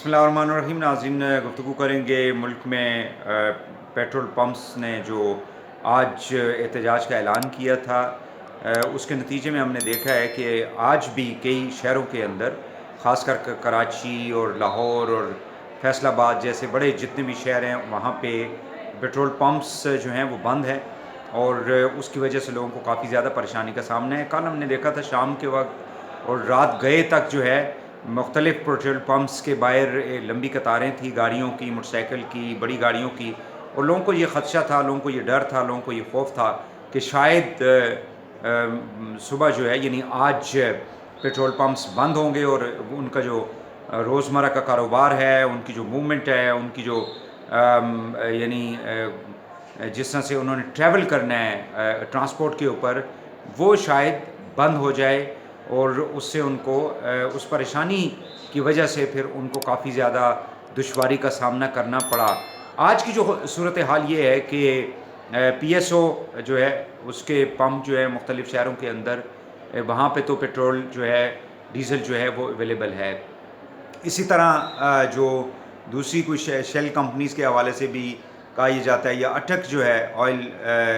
बिस्मिल्लाहिर्रहमानिर्रहीम। नाज़रीन, गुफ्तगू करेंगे मुल्क में पेट्रोल पंप्स ने जो आज एहतजाज का ऐलान किया था, उसके नतीजे में हमने देखा है कि आज भी कई शहरों के अंदर, ख़ासकर कराची और लाहौर और फैसलाबाद जैसे बड़े जितने भी शहर हैं वहाँ पे पेट्रोल पंप्स जो हैं वो बंद हैं और उसकी वजह से लोगों को काफ़ी ज़्यादा परेशानी का सामना है। कल हमने देखा था शाम के वक्त और रात गए तक जो है मुख्तलिफ़ पेट्रोल पंप्स के बाहर लंबी कतारें थी, गाड़ियों की, मोटरसाइकिल की, बड़ी गाड़ियों की, और लोगों को ये ख़दशा था, लोगों को ये डर था, लोगों को ये खौफ था कि शायद सुबह जो है यानी आज पेट्रोल पंप्स बंद होंगे और उनका जो रोज़मर्रा का कारोबार है, उनकी जो मूवमेंट है, उनकी जो यानी जिस तरह से उन्होंने ट्रैवल करना है ट्रांसपोर्ट के ऊपर, वो शायद बंद हो जाए और उससे उनको उस परेशानी की वजह से फिर उनको काफ़ी ज़्यादा दुश्वारी का सामना करना पड़ा। आज की जो सूरत हाल ये है कि पीएसओ जो है उसके पंप जो है मुख्तलिफ़ शहरों के अंदर, वहाँ पे तो पेट्रोल जो है, डीज़ल जो है वो अवेलेबल है। इसी तरह जो दूसरी कुछ शेल कंपनीज़ के हवाले से भी कहा यह जाता है, या अटक जो है ऑयल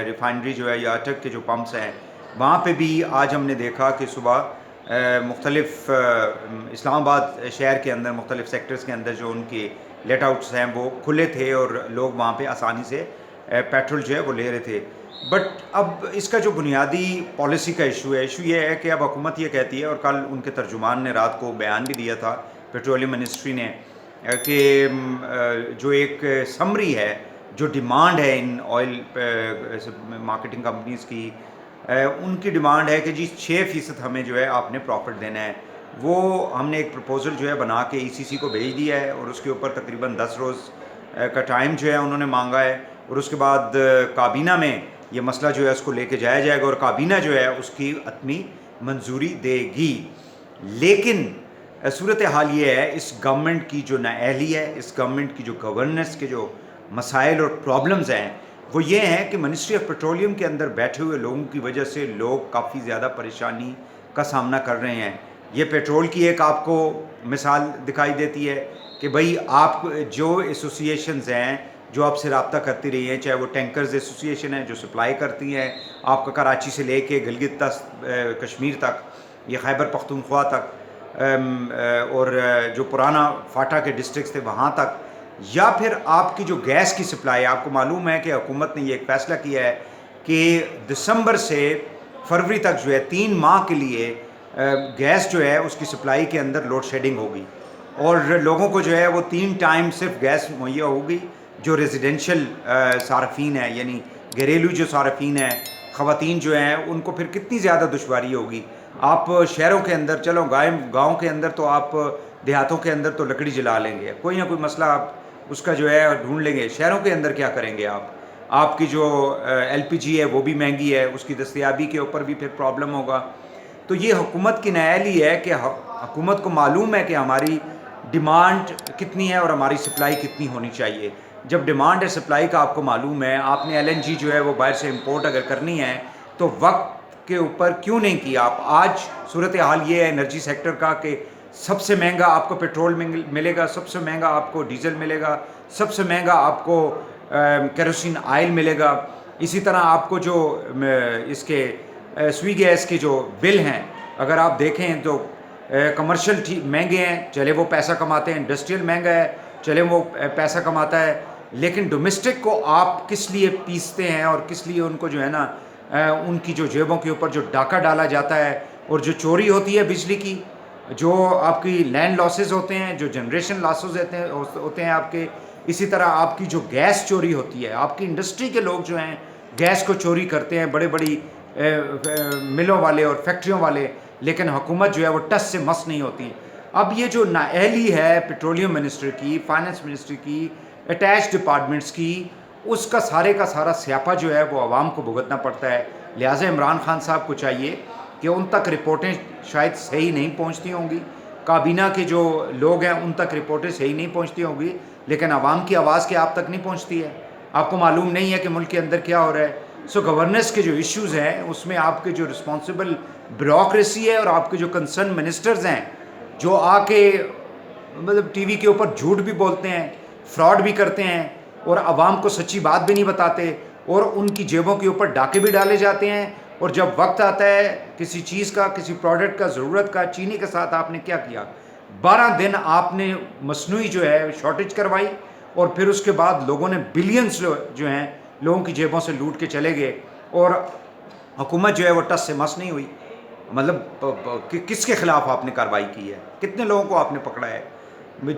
रिफाइनरी जो है, या अटक के जो पंप्स हैं वहाँ पे भी आज हमने देखा कि सुबह मुख्तलिफ़ इस्लामाबाद शहर के अंदर मुख्तलिफ़ सेक्टर्स के अंदर जो उनके लेट आउट्स हैं वो खुले थे और लोग वहाँ पे आसानी से पेट्रोल जो है वो ले रहे थे। बट अब इसका जो बुनियादी पॉलिसी का इशू ये है कि अब हुकूमत ये कहती है, और कल उनके तर्जुमान ने रात को बयान भी दिया था पेट्रोलियम मिनिस्ट्री ने, कि जो एक समरी है, जो डिमांड है इन ऑयल मार्केटिंग कंपनीज़ की, उनकी डिमांड है कि जी 6% हमें जो है आपने प्रॉफिट देना है। वो हमने एक प्रपोज़ल जो है बना के ईसीसी को भेज दिया है और उसके ऊपर तकरीबन 10 रोज़ का टाइम जो है उन्होंने मांगा है, और उसके बाद काबीना में ये मसला जो है उसको लेके जाया जाएगा और काबीना जो है उसकी हतमी मंजूरी देगी। लेकिन सूरत हाल ये है, इस गवर्नमेंट की जो नाअहली है, इस गवर्नमेंट की जो गवर्नेंस के जो मसाइल और प्रॉब्लम्स हैं, वो ये हैं कि मिनिस्ट्री ऑफ पेट्रोलियम के अंदर बैठे हुए लोगों की वजह से लोग काफ़ी ज़्यादा परेशानी का सामना कर रहे हैं। ये पेट्रोल की एक आपको मिसाल दिखाई देती है कि भाई आप जो एसोसिएशंस हैं जो आपसे रब्ता करती रही हैं, चाहे वो टैंकर्स एसोसिएशन है जो सप्लाई करती हैं आपका कराची से लेके गिलगित कश्मीर तक, ये खैबर पख्तूनख्वा तक, और जो पुराना फाटा के डिस्ट्रिक्ट्स थे वहाँ तक, या फिर आपकी जो गैस की सप्लाई, आपको मालूम है कि हुकूमत ने ये एक फ़ैसला किया है कि दिसंबर से फरवरी तक जो है 3 माह के लिए गैस जो है उसकी सप्लाई के अंदर लोड शेडिंग होगी और लोगों को जो है वो 3 टाइम सिर्फ गैस मुहैया होगी। जो रेजिडेंशल सारफीन है, यानी घरेलू जो सारफीन है, ख़वातीन जो हैं, उनको फिर कितनी ज़्यादा दुश्वारी होगी। आप शहरों के अंदर चलो, गाँव के अंदर तो आप, देहातों के अंदर तो लकड़ी जला लेंगे, कोई ना कोई मसला आप उसका जो है ढूंढ लेंगे। शहरों के अंदर क्या करेंगे आप? आपकी जो एलपीजी है वो भी महंगी है, उसकी दस्तयाबी के ऊपर भी फिर प्रॉब्लम होगा। तो ये हुकूमत की नाअहली है कि हुकूमत को मालूम है कि हमारी डिमांड कितनी है और हमारी सप्लाई कितनी होनी चाहिए। जब डिमांड है, सप्लाई का आपको मालूम है, आपने एलएनजी जो है वो बाहर से इंपोर्ट अगर करनी है तो वक्त के ऊपर क्यों नहीं किया आप? आज सूरत हाल ये है एनर्जी सेक्टर का कि सबसे महंगा आपको पेट्रोल मिलेगा, सबसे महंगा आपको डीजल मिलेगा, सबसे महंगा आपको केरोसिन ऑयल मिलेगा। इसी तरह आपको जो इसके स्वी गैस के जो बिल हैं, अगर आप देखें तो कमर्शियल ठीक महंगे हैं, चले वो पैसा कमाते हैं, इंडस्ट्रियल महंगा है, चले वो पैसा कमाता है, लेकिन डोमेस्टिक को आप किस लिए पीसते हैं और किस लिए उनको जो है ना उनकी जो जेबों के ऊपर जो डाका डाला जाता है और जो चोरी होती है बिजली की, जो आपकी लैंड लॉसेस होते हैं, जो जनरेशन लॉसेस होते हैं आपके, इसी तरह आपकी जो गैस चोरी होती है, आपकी इंडस्ट्री के लोग जो हैं गैस को चोरी करते हैं, बड़े बड़ी मिलों वाले और फैक्ट्रियों वाले, लेकिन हुकूमत जो है वो टस से मस नहीं होती। अब ये जो नाअहली है पेट्रोलियम मिनिस्ट्री की, फाइनेंस मिनिस्ट्री की, अटैच डिपार्टमेंट्स की, उसका सारे का सारा स्यापा जो है वो आवाम को भुगतना पड़ता है। लिहाजा इमरान खान साहब को चाहिए कि उन तक रिपोर्टें शायद सही नहीं पहुंचती होंगी, काबीना के जो लोग हैं उन तक रिपोर्टें सही नहीं पहुंचती होंगी, लेकिन आवाम की आवाज़ के आप तक नहीं पहुंचती है। आपको मालूम नहीं है कि मुल्क के अंदर क्या हो रहा है। सो गवर्नेंस के जो इश्यूज़ हैं उसमें आपके जो रिस्पॉन्सिबल ब्यूरोक्रेसी है और आपके जो कंसर्न मिनिस्टर्स हैं जो आके مطلب ٹی وی کے اوپر جھوٹ بھی بولتے ہیں، فراڈ بھی کرتے ہیں، اور عوام کو سچی بات بھی نہیں بتاتے، اور ان کی جیبوں کے اوپر ڈاکے بھی ڈالے جاتے ہیں۔ اور جب وقت آتا ہے کسی چیز کا، کسی پروڈکٹ کا، ضرورت کا، چینی کے ساتھ آپ نے کیا کیا، 12 دن آپ نے مصنوعی جو ہے شارٹیج کروائی، اور پھر اس کے بعد لوگوں نے بلینز جو ہیں لوگوں کی جیبوں سے لوٹ کے چلے گئے، اور حکومت جو ہے وہ ٹس سے مس نہیں ہوئی۔ مطلب کس کے خلاف آپ نے کارروائی کی ہے؟ کتنے لوگوں کو آپ نے پکڑا ہے؟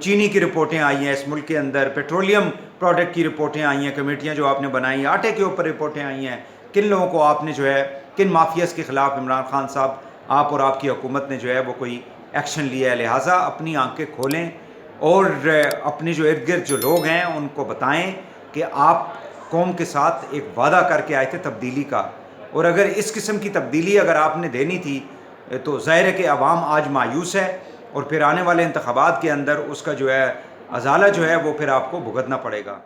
چینی کی رپورٹیں آئی ہیں اس ملک کے اندر، پیٹرولیم پروڈکٹ کی رپورٹیں آئی ہیں، کمیٹیاں جو آپ نے بنائی، آٹے کے اوپر رپورٹیں آئی ہیں۔ کن لوگوں کو آپ نے جو ہے، کن مافیاز کے خلاف عمران خان صاحب، آپ اور آپ کی حکومت نے جو ہے وہ کوئی ایکشن لیا ہے؟ لہٰذا اپنی آنکھیں کھولیں، اور اپنے جو ارد گرد جو لوگ ہیں ان کو بتائیں کہ آپ قوم کے ساتھ ایک وعدہ کر کے آئے تھے تبدیلی کا، اور اگر اس قسم کی تبدیلی اگر آپ نے دینی تھی تو ظاہر ہے کہ عوام آج مایوس ہے، اور پھر آنے والے انتخابات کے اندر اس کا جو ہے ازالہ جو ہے وہ پھر آپ کو بھگتنا پڑے گا۔